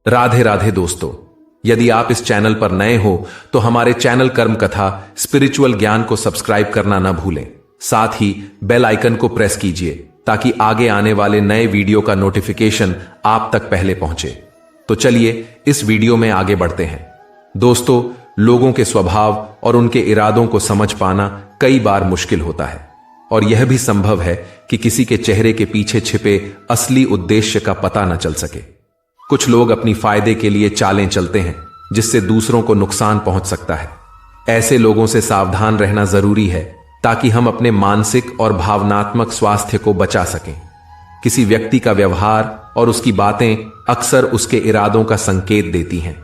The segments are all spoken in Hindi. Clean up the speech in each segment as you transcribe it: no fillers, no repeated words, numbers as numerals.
राधे राधे दोस्तों, यदि आप इस चैनल पर नए हो तो हमारे चैनल कर्म कथा स्पिरिचुअल ज्ञान को सब्सक्राइब करना न भूलें। साथ ही बेल आइकन को प्रेस कीजिए ताकि आगे आने वाले नए वीडियो का नोटिफिकेशन आप तक पहले पहुंचे। तो चलिए इस वीडियो में आगे बढ़ते हैं। दोस्तों, लोगों के स्वभाव और उनके इरादों को समझ पाना कई बार मुश्किल होता है और यह भी संभव है कि किसी के चेहरे के पीछे छिपे असली उद्देश्य का पता न चल सके। कुछ लोग अपनी फायदे के लिए चालें चलते हैं जिससे दूसरों को नुकसान पहुंच सकता है। ऐसे लोगों से सावधान रहना जरूरी है ताकि हम अपने मानसिक और भावनात्मक स्वास्थ्य को बचा सकें। किसी व्यक्ति का व्यवहार और उसकी बातें अक्सर उसके इरादों का संकेत देती हैं।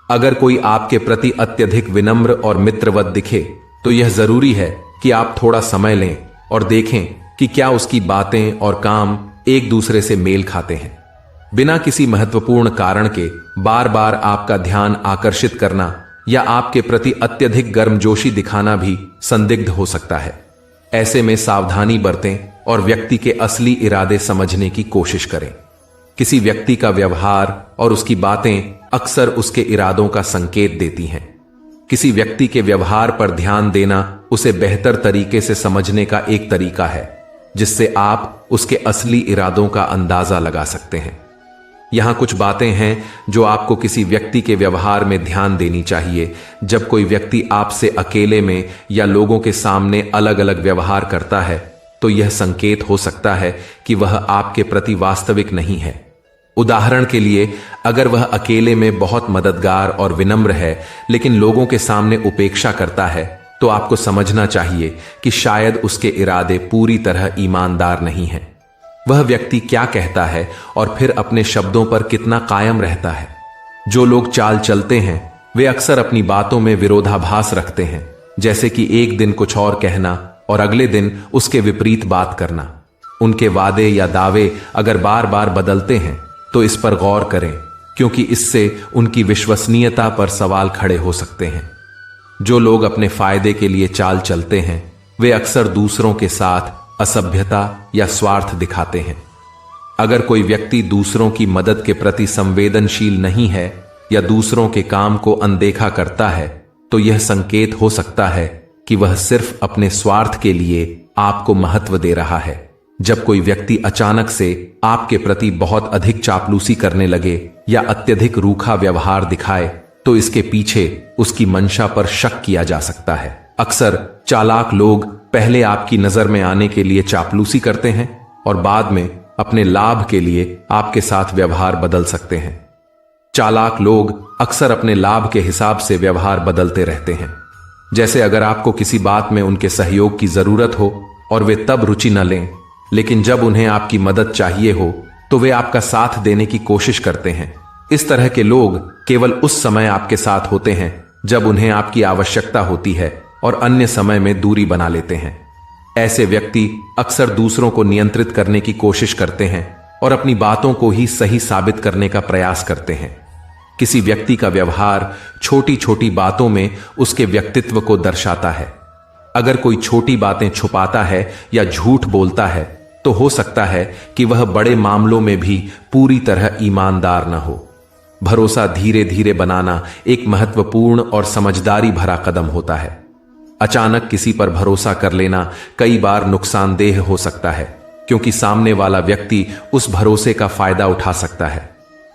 अगर कोई आपके प्रति अत्यधिक विनम्र और मित्रवत दिखे तो यह जरूरी है कि आप थोड़ा समय लें और देखें कि क्या उसकी बातें और काम एक दूसरे से मेल खाते हैं। बिना किसी महत्वपूर्ण कारण के बार बार आपका ध्यान आकर्षित करना या आपके प्रति अत्यधिक गर्मजोशी दिखाना भी संदिग्ध हो सकता है। ऐसे में सावधानी बरतें और व्यक्ति के असली इरादे समझने की कोशिश करें। किसी व्यक्ति का व्यवहार और उसकी बातें अक्सर उसके इरादों का संकेत देती हैं। किसी व्यक्ति के व्यवहार पर ध्यान देना उसे बेहतर तरीके से समझने का एक तरीका है, जिससे आप उसके असली इरादों का अंदाजा लगा सकते हैं। यहां कुछ बातें हैं जो आपको किसी व्यक्ति के व्यवहार में ध्यान देनी चाहिए। जब कोई व्यक्ति आपसे अकेले में या लोगों के सामने अलग अलग व्यवहार करता है तो यह संकेत हो सकता है कि वह आपके प्रति वास्तविक नहीं है। उदाहरण के लिए, अगर वह अकेले में बहुत मददगार और विनम्र है लेकिन लोगों के सामने उपेक्षा करता है तो आपको समझना चाहिए कि शायद उसके इरादे पूरी तरह ईमानदार नहीं हैं। वह व्यक्ति क्या कहता है और फिर अपने शब्दों पर कितना कायम रहता है। जो लोग चाल चलते हैं वे अक्सर अपनी बातों में विरोधाभास रखते हैं, जैसे कि एक दिन कुछ और कहना और अगले दिन उसके विपरीत बात करना। उनके वादे या दावे अगर बार बार बदलते हैं तो इस पर गौर करें, क्योंकि इससे उनकी विश्वसनीयता पर सवाल खड़े हो सकते हैं। जो लोग अपने फायदे के लिए चाल चलते हैं वे अक्सर दूसरों के साथ असभ्यता या स्वार्थ दिखाते हैं। अगर कोई व्यक्ति दूसरों की मदद के प्रति संवेदनशील नहीं है या दूसरों के काम को अनदेखा करता है तो यह संकेत हो सकता है कि वह सिर्फ अपने स्वार्थ के लिए आपको महत्व दे रहा है। जब कोई व्यक्ति अचानक से आपके प्रति बहुत अधिक चापलूसी करने लगे या अत्यधिक रूखा व्यवहार दिखाए तो इसके पीछे उसकी मंशा पर शक किया जा सकता है। अक्सर चालाक लोग पहले आपकी नजर में आने के लिए चापलूसी करते हैं और बाद में अपने लाभ के लिए आपके साथ व्यवहार बदल सकते हैं। चालाक लोग अक्सर अपने लाभ के हिसाब से व्यवहार बदलते रहते हैं। जैसे अगर आपको किसी बात में उनके सहयोग की जरूरत हो और वे तब रुचि न लें, लेकिन जब उन्हें आपकी मदद चाहिए हो तो वे आपका साथ देने की कोशिश करते हैं। इस तरह के लोग केवल उस समय आपके साथ होते हैं जब उन्हें आपकी आवश्यकता होती है और अन्य समय में दूरी बना लेते हैं। ऐसे व्यक्ति अक्सर दूसरों को नियंत्रित करने की कोशिश करते हैं और अपनी बातों को ही सही साबित करने का प्रयास करते हैं। किसी व्यक्ति का व्यवहार छोटी छोटी बातों में उसके व्यक्तित्व को दर्शाता है। अगर कोई छोटी बातें छुपाता है या झूठ बोलता है तो हो सकता है कि वह बड़े मामलों में भी पूरी तरह ईमानदार न हो। भरोसा धीरे धीरे बनाना एक महत्वपूर्ण और समझदारी भरा कदम होता है। अचानक किसी पर भरोसा कर लेना कई बार नुकसानदेह हो सकता है, क्योंकि सामने वाला व्यक्ति उस भरोसे का फायदा उठा सकता है।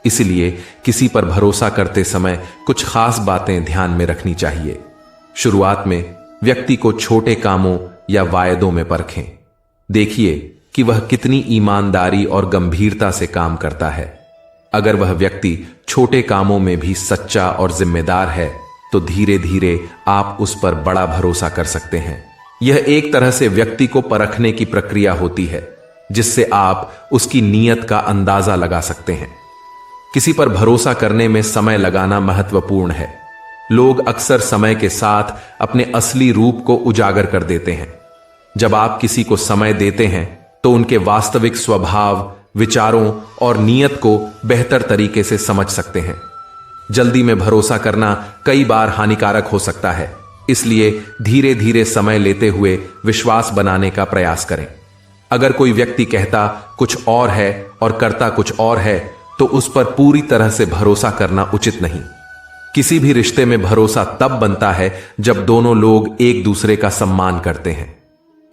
इसलिए किसी पर भरोसा करते समय कुछ खास बातें ध्यान में रखनी चाहिए। शुरुआत में व्यक्ति को छोटे कामों या वायदों में परखें। देखिए कि वह कितनी ईमानदारी और गंभीरता से काम करता है। अगर वह व्यक्ति छोटे कामों में भी सच्चा और जिम्मेदार है तो धीरे धीरे आप उस पर बड़ा भरोसा कर सकते हैं। यह एक तरह से व्यक्ति को परखने की प्रक्रिया होती है, जिससे आप उसकी नीयत का अंदाजा लगा सकते हैं। किसी पर भरोसा करने में समय लगाना महत्वपूर्ण है। लोग अक्सर समय के साथ अपने असली रूप को उजागर कर देते हैं। जब आप किसी को समय देते हैं तो उनके वास्तविक स्वभाव, विचारों और नीयत को बेहतर तरीके से समझ सकते हैं। जल्दी में भरोसा करना कई बार हानिकारक हो सकता है, इसलिए धीरे धीरे समय लेते हुए विश्वास बनाने का प्रयास करें। अगर कोई व्यक्ति कहता कुछ और है और करता कुछ और है तो उस पर पूरी तरह से भरोसा करना उचित नहीं। किसी भी रिश्ते में भरोसा तब बनता है जब दोनों लोग एक दूसरे का सम्मान करते हैं।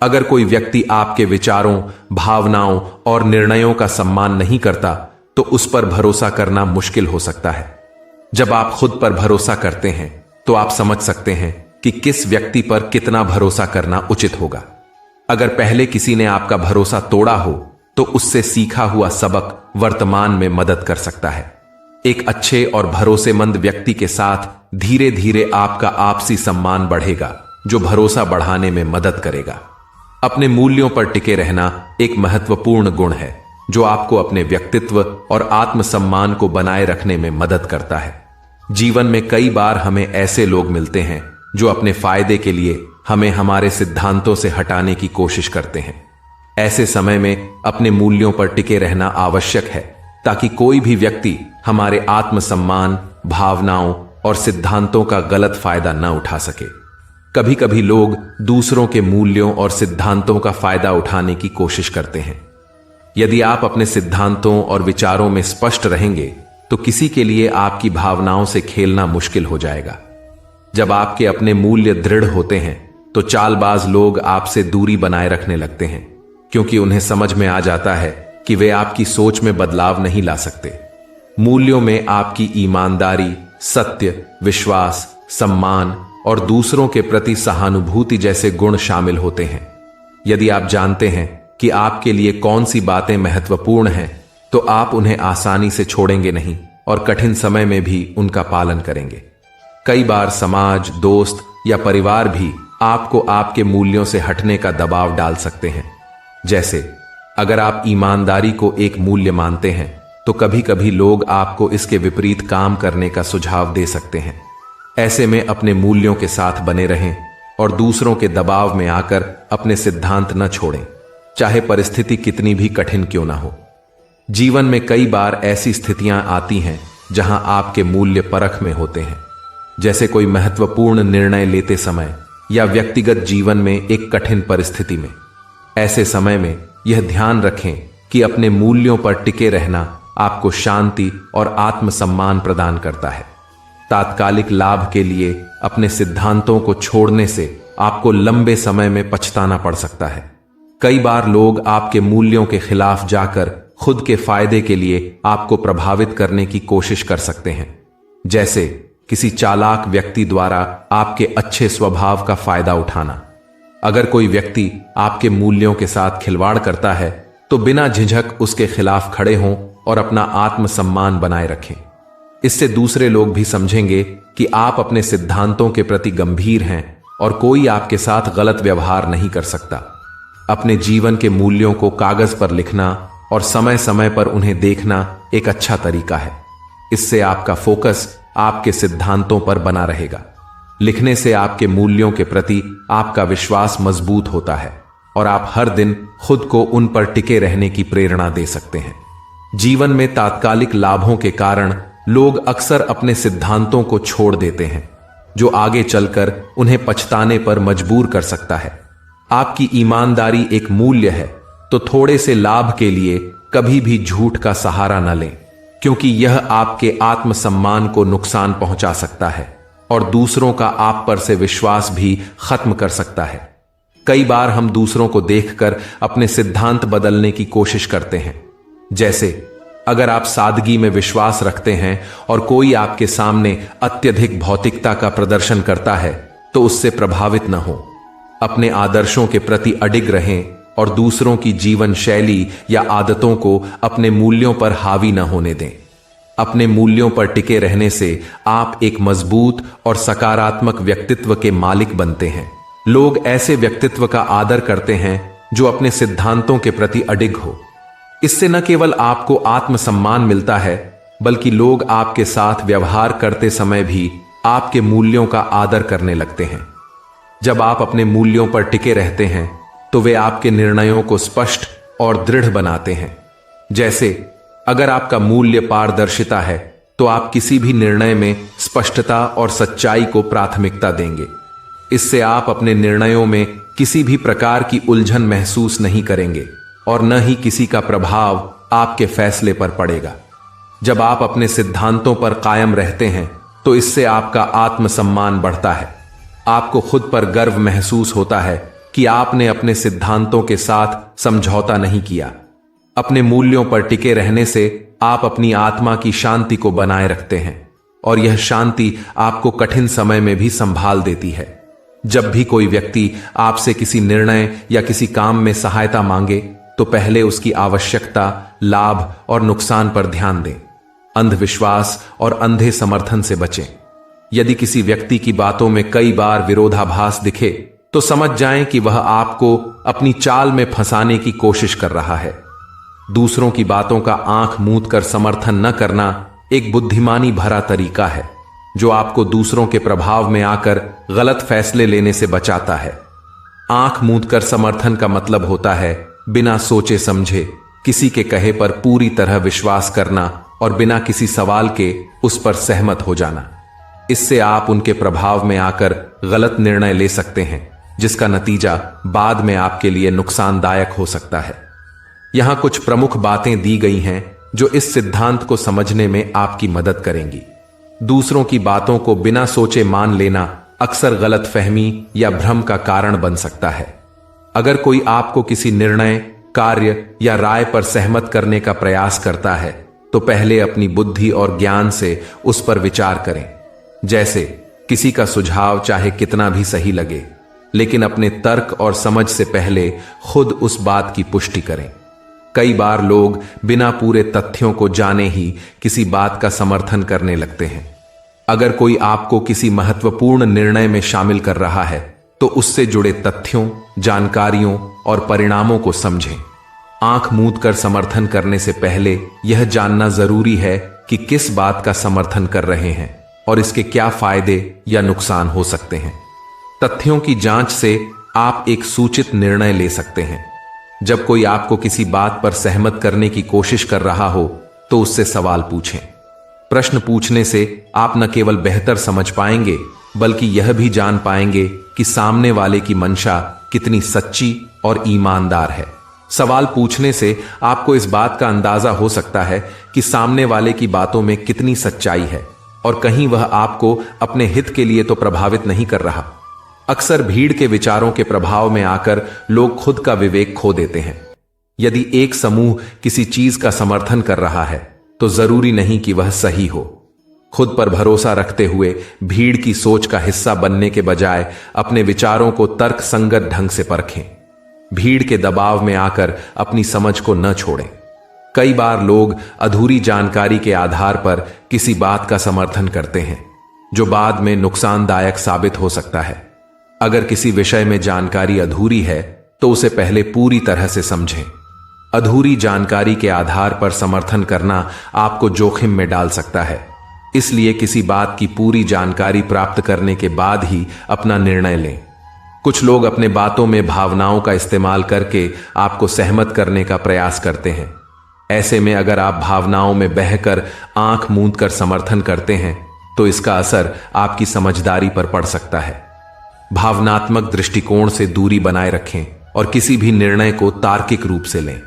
अगर कोई व्यक्ति आपके विचारों, भावनाओं और निर्णयों का सम्मान नहीं करता तो उस पर भरोसा करना मुश्किल हो सकता है। जब आप खुद पर भरोसा करते हैं तो आप समझ सकते हैं कि किस व्यक्ति पर कितना भरोसा करना उचित होगा। अगर पहले किसी ने आपका भरोसा तोड़ा हो तो उससे सीखा हुआ सबक वर्तमान में मदद कर सकता है। एक अच्छे और भरोसेमंद व्यक्ति के साथ धीरे धीरे आपका आपसी सम्मान बढ़ेगा, जो भरोसा बढ़ाने में मदद करेगा। अपने मूल्यों पर टिके रहना एक महत्वपूर्ण गुण है जो आपको अपने व्यक्तित्व और आत्मसम्मान को बनाए रखने में मदद करता है। जीवन में कई बार हमें ऐसे लोग मिलते हैं जो अपने फायदे के लिए हमें हमारे सिद्धांतों से हटाने की कोशिश करते हैं। ऐसे समय में अपने मूल्यों पर टिके रहना आवश्यक है ताकि कोई भी व्यक्ति हमारे आत्मसम्मान, भावनाओं और सिद्धांतों का गलत फायदा न उठा सके। कभी कभी लोग दूसरों के मूल्यों और सिद्धांतों का फायदा उठाने की कोशिश करते हैं। यदि आप अपने सिद्धांतों और विचारों में स्पष्ट रहेंगे तो किसी के लिए आपकी भावनाओं से खेलना मुश्किल हो जाएगा। जब आपके अपने मूल्य दृढ़ होते हैं तो चालबाज लोग आपसे दूरी बनाए रखने लगते हैं, क्योंकि उन्हें समझ में आ जाता है कि वे आपकी सोच में बदलाव नहीं ला सकते। मूल्यों में आपकी ईमानदारी, सत्य, विश्वास, सम्मान और दूसरों के प्रति सहानुभूति जैसे गुण शामिल होते हैं। यदि आप जानते हैं कि आपके लिए कौन सी बातें महत्वपूर्ण हैं तो आप उन्हें आसानी से छोड़ेंगे नहीं और कठिन समय में भी उनका पालन करेंगे। कई बार समाज, दोस्त या परिवार भी आपको आपके मूल्यों से हटने का दबाव डाल सकते हैं। जैसे अगर आप ईमानदारी को एक मूल्य मानते हैं तो कभी कभी लोग आपको इसके विपरीत काम करने का सुझाव दे सकते हैं। ऐसे में अपने मूल्यों के साथ बने रहें और दूसरों के दबाव में आकर अपने सिद्धांत न छोड़ें, चाहे परिस्थिति कितनी भी कठिन क्यों ना हो। जीवन में कई बार ऐसी स्थितियां आती हैं जहां आपके मूल्य परख में होते हैं, जैसे कोई महत्वपूर्ण निर्णय लेते समय या व्यक्तिगत जीवन में एक कठिन परिस्थिति में। ऐसे समय में यह ध्यान रखें कि अपने मूल्यों पर टिके रहना आपको शांति और आत्मसम्मान प्रदान करता है। तात्कालिक लाभ के लिए अपने सिद्धांतों को छोड़ने से आपको लंबे समय में पछताना पड़ सकता है। कई बार लोग आपके मूल्यों के खिलाफ जाकर खुद के फायदे के लिए आपको प्रभावित करने की कोशिश कर सकते हैं, जैसे किसी चालाक व्यक्ति द्वारा आपके अच्छे स्वभाव का फायदा उठाना। अगर कोई व्यक्ति आपके मूल्यों के साथ खिलवाड़ करता है तो बिना झिझक उसके खिलाफ खड़े हों और अपना आत्मसम्मान बनाए रखें। इससे दूसरे लोग भी समझेंगे कि आप अपने सिद्धांतों के प्रति गंभीर हैं और कोई आपके साथ गलत व्यवहार नहीं कर सकता। अपने जीवन के मूल्यों को कागज पर लिखना और समय समय पर उन्हें देखना एक अच्छा तरीका है। इससे आपका फोकस आपके सिद्धांतों पर बना रहेगा। लिखने से आपके मूल्यों के प्रति आपका विश्वास मजबूत होता है और आप हर दिन खुद को उन पर टिके रहने की प्रेरणा दे सकते हैं। जीवन में तात्कालिक लाभों के कारण लोग अक्सर अपने सिद्धांतों को छोड़ देते हैं, जो आगे चलकर उन्हें पछताने पर मजबूर कर सकता है। आपकी ईमानदारी एक मूल्य है, तो थोड़े से लाभ के लिए कभी भी झूठ का सहारा न लें, क्योंकि यह आपके आत्मसम्मान को नुकसान पहुंचा सकता है और दूसरों का आप पर से विश्वास भी खत्म कर सकता है। कई बार हम दूसरों को देखकर अपने सिद्धांत बदलने की कोशिश करते हैं। जैसे अगर आप सादगी में विश्वास रखते हैं और कोई आपके सामने अत्यधिक भौतिकता का प्रदर्शन करता है तो उससे प्रभावित न हो। अपने आदर्शों के प्रति अडिग रहें और दूसरों की जीवन शैली या आदतों को अपने मूल्यों पर हावी न होने दें। अपने मूल्यों पर टिके रहने से आप एक मजबूत और सकारात्मक व्यक्तित्व के मालिक बनते हैं। लोग ऐसे व्यक्तित्व का आदर करते हैं जो अपने सिद्धांतों के प्रति अडिग हो। इससे न केवल आपको आत्मसम्मान मिलता है, बल्कि लोग आपके साथ व्यवहार करते समय भी आपके मूल्यों का आदर करने लगते हैं। जब आप अपने मूल्यों पर टिके रहते हैं तो वे आपके निर्णयों को स्पष्ट और दृढ़ बनाते हैं। जैसे अगर आपका मूल्य पारदर्शिता है तो आप किसी भी निर्णय में स्पष्टता और सच्चाई को प्राथमिकता देंगे। इससे आप अपने निर्णयों में किसी भी प्रकार की उलझन महसूस नहीं करेंगे और न ही किसी का प्रभाव आपके फैसले पर पड़ेगा। जब आप अपने सिद्धांतों पर कायम रहते हैं तो इससे आपका आत्मसम्मान बढ़ता है। आपको खुद पर गर्व महसूस होता है कि आपने अपने सिद्धांतों के साथ समझौता नहीं किया। अपने मूल्यों पर टिके रहने से आप अपनी आत्मा की शांति को बनाए रखते हैं और यह शांति आपको कठिन समय में भी संभाल देती है। जब भी कोई व्यक्ति आपसे किसी निर्णय या किसी काम में सहायता मांगे तो पहले उसकी आवश्यकता, लाभ और नुकसान पर ध्यान दें। अंधविश्वास और अंधे समर्थन से बचें। यदि किसी व्यक्ति की बातों में कई बार विरोधाभास दिखे तो समझ जाएं कि वह आपको अपनी चाल में फंसाने की कोशिश कर रहा है। दूसरों की बातों का आंख मूंद कर समर्थन न करना एक बुद्धिमानी भरा तरीका है जो आपको दूसरों के प्रभाव में आकर गलत फैसले लेने से बचाता है। आंख मूंद कर समर्थन का मतलब होता है बिना सोचे समझे किसी के कहे पर पूरी तरह विश्वास करना और बिना किसी सवाल के उस पर सहमत हो जाना। इससे आप उनके प्रभाव में आकर गलत निर्णय ले सकते हैं जिसका नतीजा बाद में आपके लिए नुकसानदायक हो सकता है। यहां कुछ प्रमुख बातें दी गई हैं जो इस सिद्धांत को समझने में आपकी मदद करेंगी। दूसरों की बातों को बिना सोचे मान लेना अक्सर गलतफहमी या भ्रम का कारण बन सकता है। अगर कोई आपको किसी निर्णय, कार्य या राय पर सहमत करने का प्रयास करता है तो पहले अपनी बुद्धि और ज्ञान से उस पर विचार करें। जैसे किसी का सुझाव चाहे कितना भी सही लगे, लेकिन अपने तर्क और समझ से पहले खुद उस बात की पुष्टि करें। कई बार लोग बिना पूरे तथ्यों को जाने ही किसी बात का समर्थन करने लगते हैं। अगर कोई आपको किसी महत्वपूर्ण निर्णय में शामिल कर रहा है तो उससे जुड़े तथ्यों, जानकारियों और परिणामों को समझें। आंख मूंद कर समर्थन करने से पहले यह जानना जरूरी है कि किस बात का समर्थन कर रहे हैं और इसके क्या फायदे या नुकसान हो सकते हैं। तथ्यों की जांच से आप एक सूचित निर्णय ले सकते हैं। जब कोई आपको किसी बात पर सहमत करने की कोशिश कर रहा हो तो उससे सवाल पूछें। प्रश्न पूछने से आप न केवल बेहतर समझ पाएंगे बल्कि यह भी जान पाएंगे कि सामने वाले की मंशा कितनी सच्ची और ईमानदार है। सवाल पूछने से आपको इस बात का अंदाजा हो सकता है कि सामने वाले की बातों में कितनी सच्चाई है और कहीं वह आपको अपने हित के लिए तो प्रभावित नहीं कर रहा। अक्सर भीड़ के विचारों के प्रभाव में आकर लोग खुद का विवेक खो देते हैं। यदि एक समूह किसी चीज का समर्थन कर रहा है तो जरूरी नहीं कि वह सही हो। खुद पर भरोसा रखते हुए भीड़ की सोच का हिस्सा बनने के बजाय अपने विचारों को तर्कसंगत ढंग से परखें। भीड़ के दबाव में आकर अपनी समझ को न छोड़ें। कई बार लोग अधूरी जानकारी के आधार पर किसी बात का समर्थन करते हैं जो बाद में नुकसानदायक साबित हो सकता है। अगर किसी विषय में जानकारी अधूरी है तो उसे पहले पूरी तरह से समझें। अधूरी जानकारी के आधार पर समर्थन करना आपको जोखिम में डाल सकता है, इसलिए किसी बात की पूरी जानकारी प्राप्त करने के बाद ही अपना निर्णय लें। कुछ लोग अपने बातों में भावनाओं का इस्तेमाल करके आपको सहमत करने का प्रयास करते हैं। ऐसे में अगर आप भावनाओं में बहकर आंख मूंद कर समर्थन करते हैं तो इसका असर आपकी समझदारी पर पड़ सकता है। भावनात्मक दृष्टिकोण से दूरी बनाए रखें और किसी भी निर्णय को तार्किक रूप से लें।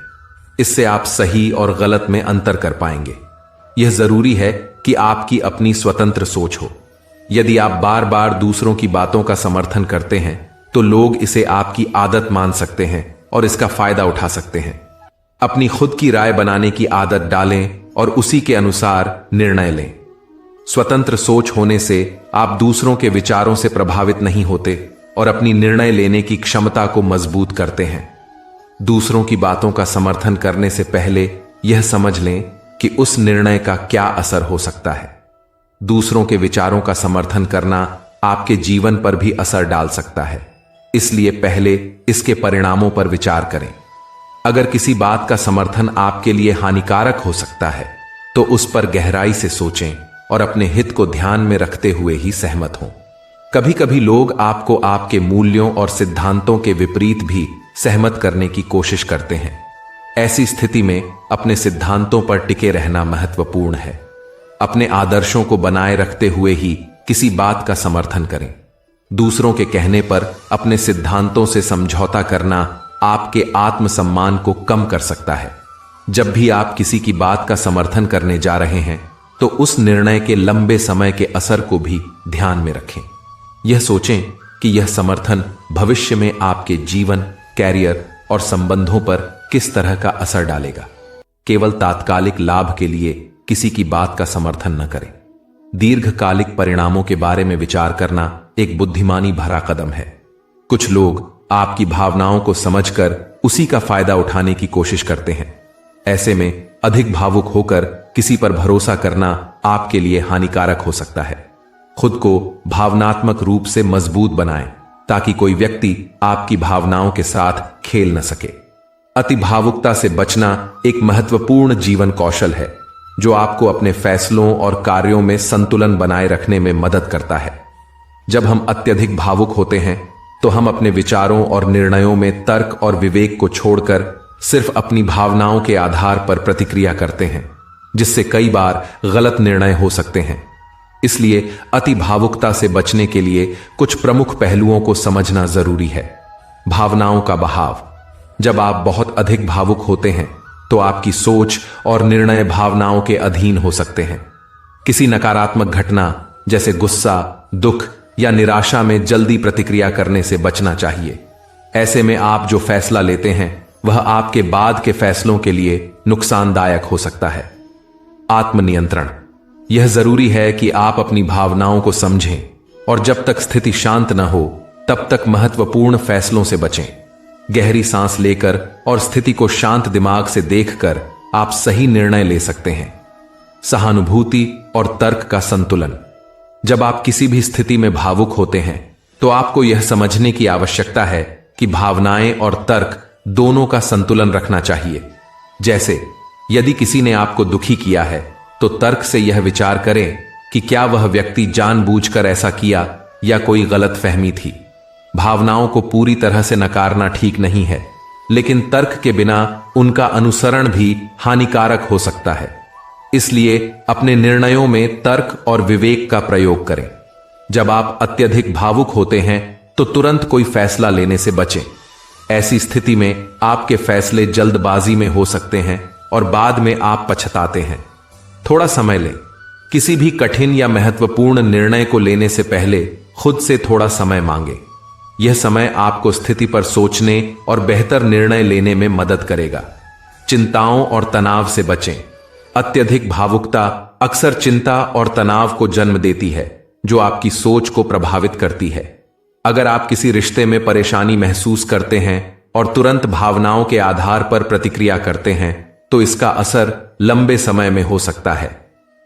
इससे आप सही और गलत में अंतर कर पाएंगे। यह जरूरी है कि आपकी अपनी स्वतंत्र सोच हो। यदि आप बार बार दूसरों की बातों का समर्थन करते हैं तो लोग इसे आपकी आदत मान सकते हैं और इसका फायदा उठा सकते हैं। अपनी खुद की राय बनाने की आदत डालें और उसी के अनुसार निर्णय लें। स्वतंत्र सोच होने से आप दूसरों के विचारों से प्रभावित नहीं होते और अपनी निर्णय लेने की क्षमता को मजबूत करते हैं। दूसरों की बातों का समर्थन करने से पहले यह समझ लें कि उस निर्णय का क्या असर हो सकता है। दूसरों के विचारों का समर्थन करना आपके जीवन पर भी असर डाल सकता है, इसलिए पहले इसके परिणामों पर विचार करें। अगर किसी बात का समर्थन आपके लिए हानिकारक हो सकता है तो उस पर गहराई से सोचें और अपने हित को ध्यान में रखते हुए ही सहमत हों। कभी कभी लोग आपको आपके मूल्यों और सिद्धांतों के विपरीत भी सहमत करने की कोशिश करते हैं। ऐसी स्थिति में अपने सिद्धांतों पर टिके रहना महत्वपूर्ण है। अपने आदर्शों को बनाए रखते हुए ही किसी बात का समर्थन करें। दूसरों के कहने पर अपने सिद्धांतों से समझौता करना आपके आत्मसम्मान को कम कर सकता है। जब भी आप किसी की बात का समर्थन करने जा रहे हैं तो उस निर्णय के लंबे समय के असर को भी ध्यान में रखें। यह सोचें कि यह समर्थन भविष्य में आपके जीवन, कैरियर और संबंधों पर किस तरह का असर डालेगा। केवल तात्कालिक लाभ के लिए किसी की बात का समर्थन न करें। दीर्घकालिक परिणामों के बारे में विचार करना एक बुद्धिमानी भरा कदम है। कुछ लोग आपकी भावनाओं को समझकर उसी का फायदा उठाने की कोशिश करते हैं। ऐसे में अधिक भावुक होकर किसी पर भरोसा करना आपके लिए हानिकारक हो सकता है। खुद को भावनात्मक रूप से मजबूत बनाएं ताकि कोई व्यक्ति आपकी भावनाओं के साथ खेल न सके। अति भावुकता से बचना एक महत्वपूर्ण जीवन कौशल है जो आपको अपने फैसलों और कार्यों में संतुलन बनाए रखने में मदद करता है। जब हम अत्यधिक भावुक होते हैं तो हम अपने विचारों और निर्णयों में तर्क और विवेक को छोड़कर सिर्फ अपनी भावनाओं के आधार पर प्रतिक्रिया करते हैं, जिससे कई बार गलत निर्णय हो सकते हैं। इसलिए अति भावुकता से बचने के लिए कुछ प्रमुख पहलुओं को समझना जरूरी है। भावनाओं का बहाव। जब आप बहुत अधिक भावुक होते हैं तो आपकी सोच और निर्णय भावनाओं के अधीन हो सकते हैं। किसी नकारात्मक घटना जैसे गुस्सा, दुख या निराशा में जल्दी प्रतिक्रिया करने से बचना चाहिए। ऐसे में आप जो फैसला लेते हैं वह आपके बाद के फैसलों के लिए नुकसानदायक हो सकता है। आत्मनियंत्रण। यह जरूरी है कि आप अपनी भावनाओं को समझें और जब तक स्थिति शांत न हो तब तक महत्वपूर्ण फैसलों से बचें। गहरी सांस लेकर और स्थिति को शांत दिमाग से देखकर आप सही निर्णय ले सकते हैं। सहानुभूति और तर्क का संतुलन। जब आप किसी भी स्थिति में भावुक होते हैं तो आपको यह समझने की आवश्यकता है कि भावनाएं और तर्क दोनों का संतुलन रखना चाहिए। जैसे यदि किसी ने आपको दुखी किया है तो तर्क से यह विचार करें कि क्या वह व्यक्ति जानबूझकर ऐसा किया या कोई गलत फहमी थी। भावनाओं को पूरी तरह से नकारना ठीक नहीं है, लेकिन तर्क के बिना उनका अनुसरण भी हानिकारक हो सकता है। इसलिए अपने निर्णयों में तर्क और विवेक का प्रयोग करें। जब आप अत्यधिक भावुक होते हैं तो तुरंत कोई फैसला लेने से बचें। ऐसी स्थिति में आपके फैसले जल्दबाजी में हो सकते हैं और बाद में आप पछताते हैं। थोड़ा समय लें। किसी भी कठिन या महत्वपूर्ण निर्णय को लेने से पहले खुद से थोड़ा समय मांगें। यह समय आपको स्थिति पर सोचने और बेहतर निर्णय लेने में मदद करेगा। चिंताओं और तनाव से बचें। अत्यधिक भावुकता अक्सर चिंता और तनाव को जन्म देती है, जो आपकी सोच को प्रभावित करती है। अगर आप किसी रिश्ते में परेशानी महसूस करते हैं और तुरंत भावनाओं के आधार पर प्रतिक्रिया करते हैं, तो इसका असर लंबे समय में हो सकता है।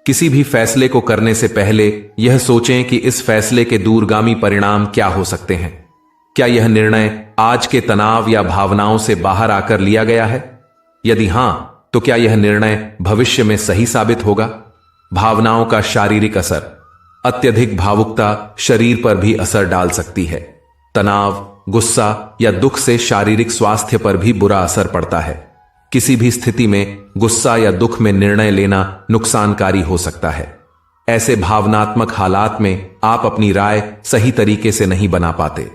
किसी भी फैसले को करने से पहले यह सोचें कि इस फैसले के दूरगामी परिणाम क्या हो सकते हैं। क्या यह निर्णय आज के तनाव या भावनाओं से बाहर आकर लिया गया है? यदि हां, तो क्या यह निर्णय भविष्य में सही साबित होगा? भावनाओं का शारीरिक असर। अत्यधिक भावुकता शरीर पर भी असर डाल सकती है। तनाव, गुस्सा या दुख से शारीरिक स्वास्थ्य पर भी बुरा असर पड़ता है। किसी भी स्थिति में गुस्सा या दुख में निर्णय लेना नुकसानकारी हो सकता है। ऐसे भावनात्मक हालात में आप अपनी राय सही तरीके से नहीं बना पाते।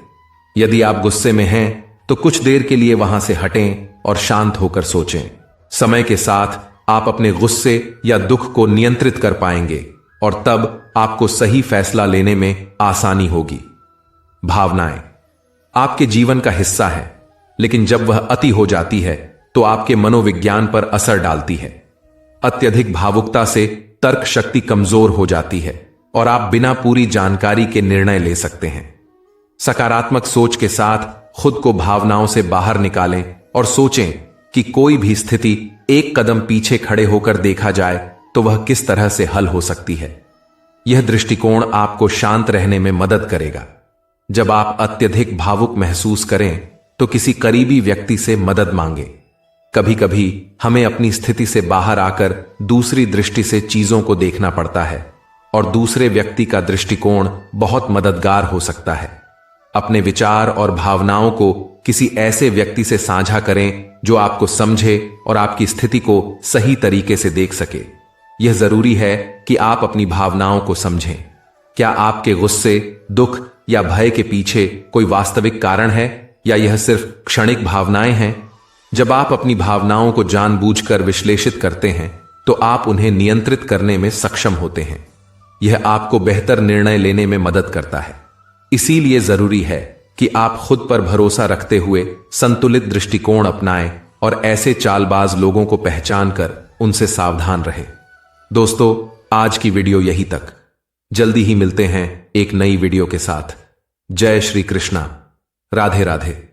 यदि आप गुस्से में हैं तो कुछ देर के लिए वहां से हटें और शांत होकर सोचें। समय के साथ आप अपने गुस्से या दुख को नियंत्रित कर पाएंगे और तब आपको सही फैसला लेने में आसानी होगी। भावनाएं आपके जीवन का हिस्सा है, लेकिन जब वह अति हो जाती है तो आपके मनोविज्ञान पर असर डालती है। अत्यधिक भावुकता से तर्क शक्ति कमजोर हो जाती है और आप बिना पूरी जानकारी के निर्णय ले सकते हैं। सकारात्मक सोच के साथ खुद को भावनाओं से बाहर निकालें और सोचें कि कोई भी स्थिति एक कदम पीछे खड़े होकर देखा जाए तो वह किस तरह से हल हो सकती है। यह दृष्टिकोण आपको शांत रहने में मदद करेगा। जब आप अत्यधिक भावुक महसूस करें तो किसी करीबी व्यक्ति से मदद मांगें। कभी कभी हमें अपनी स्थिति से बाहर आकर दूसरी दृष्टि से चीजों को देखना पड़ता है और दूसरे व्यक्ति का दृष्टिकोण बहुत मददगार हो सकता है। अपने विचार और भावनाओं को किसी ऐसे व्यक्ति से साझा करें जो आपको समझे और आपकी स्थिति को सही तरीके से देख सके। यह जरूरी है कि आप अपनी भावनाओं को समझें। क्या आपके गुस्से, दुख या भय के पीछे कोई वास्तविक कारण है या यह सिर्फ क्षणिक भावनाएं हैं? जब आप अपनी भावनाओं को जानबूझकर विश्लेषित करते हैं तो आप उन्हें नियंत्रित करने में सक्षम होते हैं। यह आपको बेहतर निर्णय लेने में मदद करता है। इसीलिए जरूरी है कि आप खुद पर भरोसा रखते हुए संतुलित दृष्टिकोण अपनाएं और ऐसे चालबाज लोगों को पहचान कर उनसे सावधान रहें। दोस्तों, आज की वीडियो यही तक। जल्दी ही मिलते हैं एक नई वीडियो के साथ। जय श्री कृष्णा। राधे राधे।